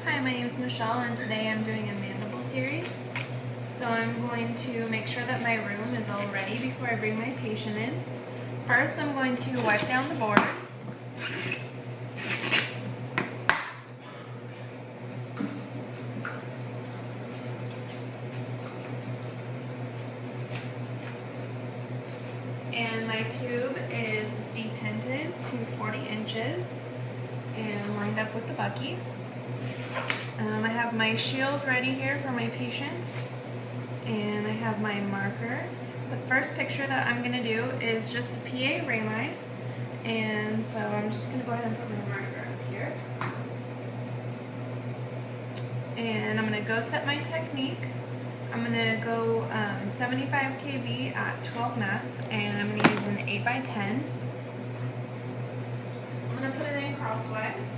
Hi, my name is Michelle and today I'm doing a Mandible Series. So I'm going to make sure that my room is all ready before I bring my patient in. First, I'm going to wipe down the board. And my tube is detented to 40 inches and lined up with the bucky. I have my shield ready here for my patient, and I have my marker. The first picture that I'm going to do is just the PA rami, and so I'm just going to go ahead and put my marker up here. And I'm going to go set my technique. I'm going to go 75 kV at 12 mass, and I'm going to use an 8x10. I'm going to put it in crosswise.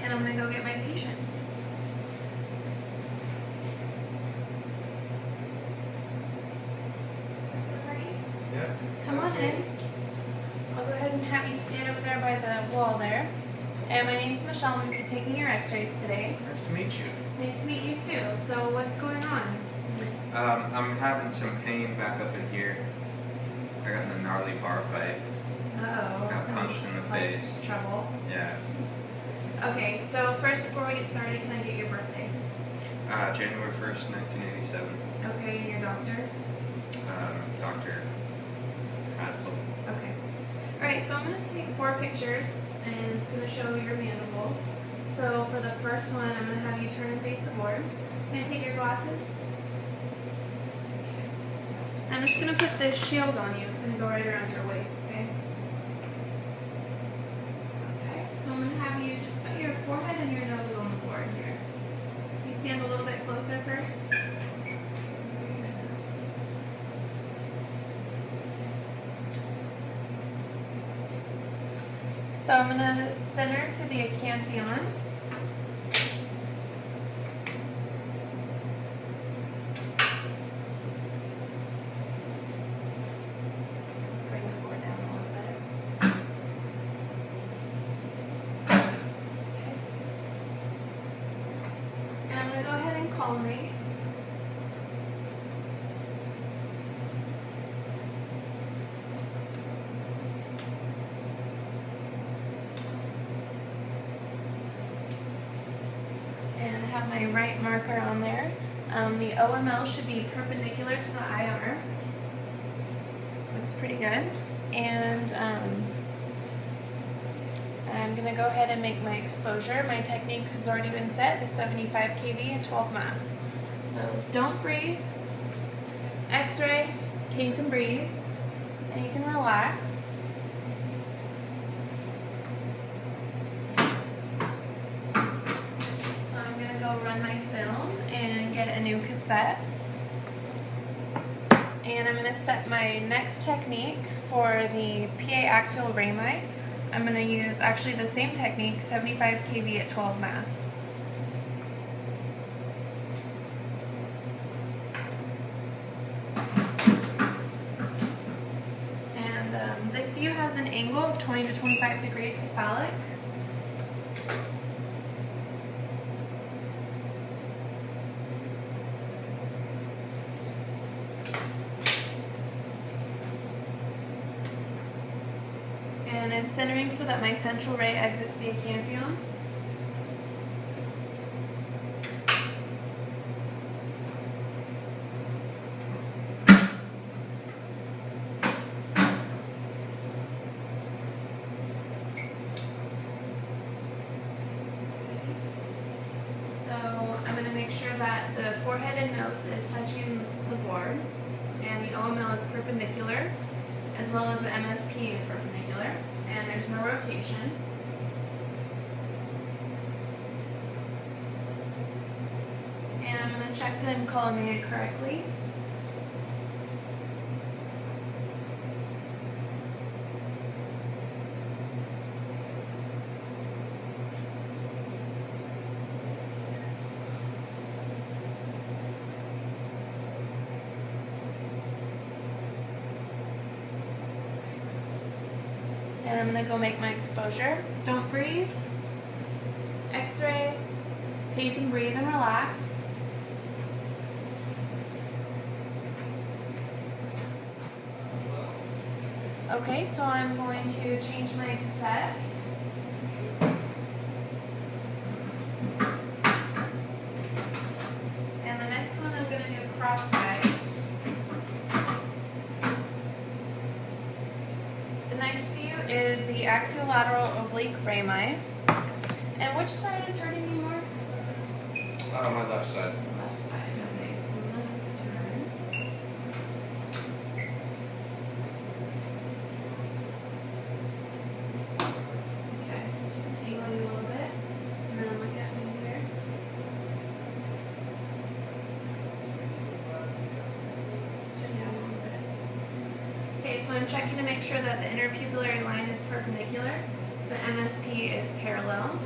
And I'm going to go get my patient. Yeah. Come on in. I'll go ahead and have you stand over there by the wall there. And my name's Michelle. I'm going to be taking your x-rays today. Nice to meet you. Nice to meet you too. So what's going on? I'm having some pain back up in here. I got in a gnarly bar fight. Uh-oh. Got that punched sounds in the like face. Trouble. Yeah. Okay, so first before we get started, can I get your birthday? January 1st, 1987. Okay, and your doctor? Dr. Hatzel. Okay. Alright, so I'm going to take 4 pictures and it's going to show your mandible. So for the first one, I'm going to have you turn and face the board. Can I take your glasses? Okay. I'm just going to put this shield on you. It's going to go right around your waist, okay? Okay, so I'm going to have you just put your forehead and your nose on the board here. You stand a little bit closer first. So I'm going to center to the acanthion. Bring the board down a little bit. Okay. And I'm going to go ahead and collimate. And have my right marker on there. The OML should be perpendicular to the IR. Looks pretty good. And I'm going to go ahead and make my exposure. My technique has already been set to 75 kV and 12 mass. So don't breathe. X-ray. Okay, you can breathe. And you can relax. Run my film and get a new cassette. And I'm going to set my next technique for the PA axial rami. I'm going to use actually the same technique, 75 kV at 12 mass. And this view has an angle of 20 to 25 degrees cephalic. And I'm centering so that my central ray exits the acanthion. So I'm going to make sure that the forehead and nose is touching the board, and the OML is perpendicular, as well as the MSP is perpendicular, and there's no rotation. And I'm going to check that I'm collimated correctly. And I'm going to go make my exposure. Don't breathe. X-ray. Okay, you can breathe and relax. Okay, so I'm going to change my cassette. And the next one I'm going to do crosswise. The next view is the axiolateral oblique rami. And which side is hurting you more? My left side. Left side. Okay, so I'm going to turn. Okay, so I'm just going to angle you a little bit. And then look at me here. Turn down a little bit. Okay, so I'm checking to make sure that the interpupillary line is perpendicular. The MSP is parallel.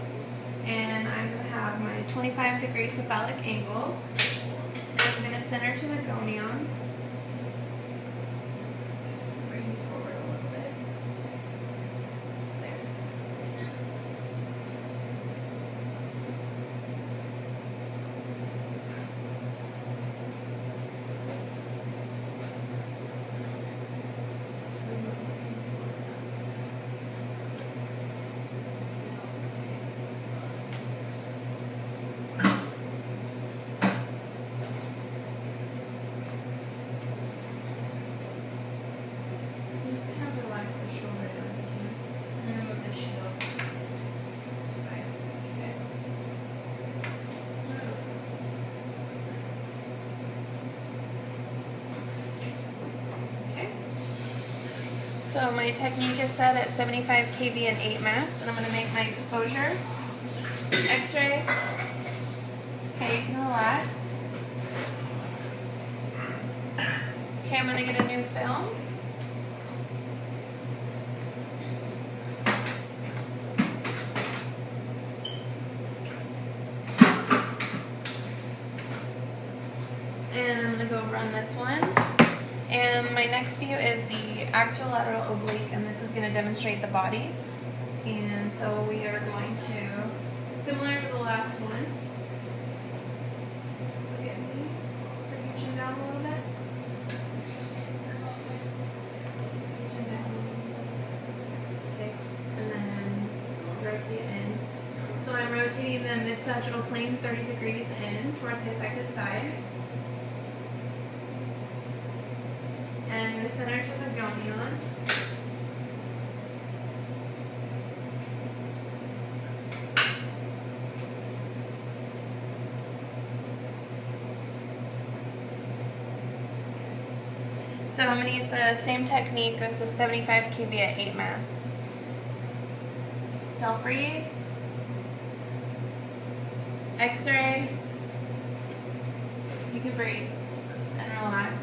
And I'm going to have my 25-degree cephalic angle. And I'm going to center to the gonion. Bring you forward a little bit. There. You just kind of relax the shoulder down if you can. And then move the shield. This way. Okay. Move. Okay. So my technique is set at 75 kV and 8 mass, and I'm going to make my exposure. X-ray. Okay, you can relax. Okay, I'm going to get a new film. And I'm going to go run this one. And my next view is the axiolateral oblique, and this is going to demonstrate the body. And so we are going to, similar to the last one, look at me, bring your chin down a little bit. Chin down a little bit. Okay, and then rotate in. So I'm rotating the mid-sagittal plane 30 degrees in towards the affected side. And the center to the gonion. So I'm going to use the same technique. This is 75 kV at 8 mass. Don't breathe. X-ray. You can breathe and relax.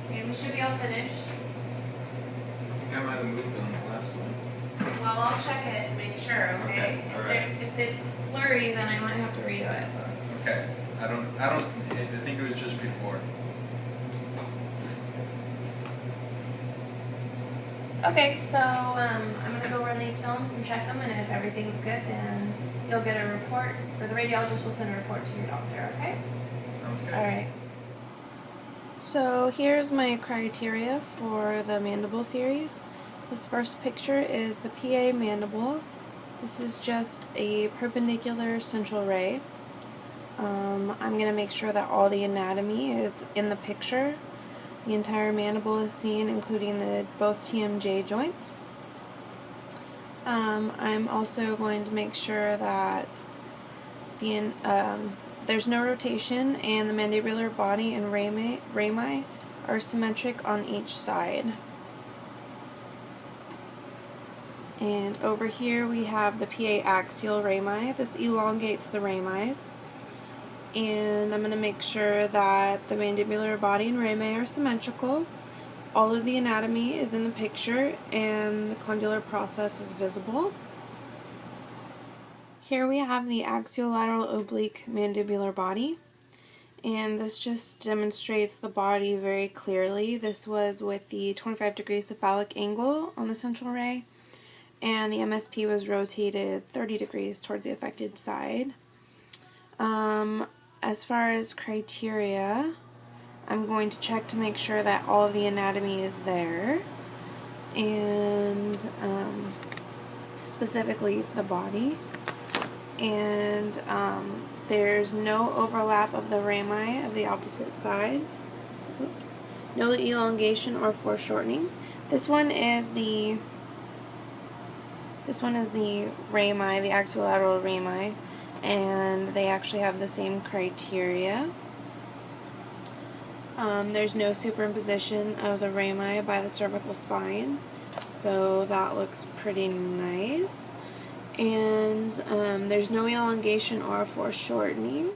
Okay, we should be all finished. I think I might have moved on the last one. Well, I'll check it and make sure, okay? Okay, all right. If it's blurry, then I might have to redo it. Okay. I think it was just before. Okay, so I'm going to go run these films and check them, and if everything's good, then you'll get a report, or the radiologist will send a report to your doctor, okay? Sounds good. All right. So here's my criteria for the Mandible Series. This first picture is the PA mandible. This is just a perpendicular central ray. I'm going to make sure that all the anatomy is in the picture. The entire mandible is seen, including both TMJ joints. I'm also going to make sure that there's no rotation and the mandibular body and rami are symmetric on each side. And over here we have the PA axial rami. This elongates the ramis. And I'm going to make sure that the mandibular body and rami are symmetrical. All of the anatomy is in the picture and the condylar process is visible. Here we have the axiolateral oblique mandibular body. And this just demonstrates the body very clearly. This was with the 25-degree cephalic angle on the central ray. and the MSP was rotated 30 degrees towards the affected side. As far as criteria, I'm going to check to make sure that all of the anatomy is there, and specifically the body, and there's no overlap of the rami of the opposite side. Oops. No elongation or foreshortening. This one is the rami, the axiolateral rami, and they actually have the same criteria. There's no superimposition of the rami by the cervical spine, so that looks pretty nice. And there's no elongation or foreshortening.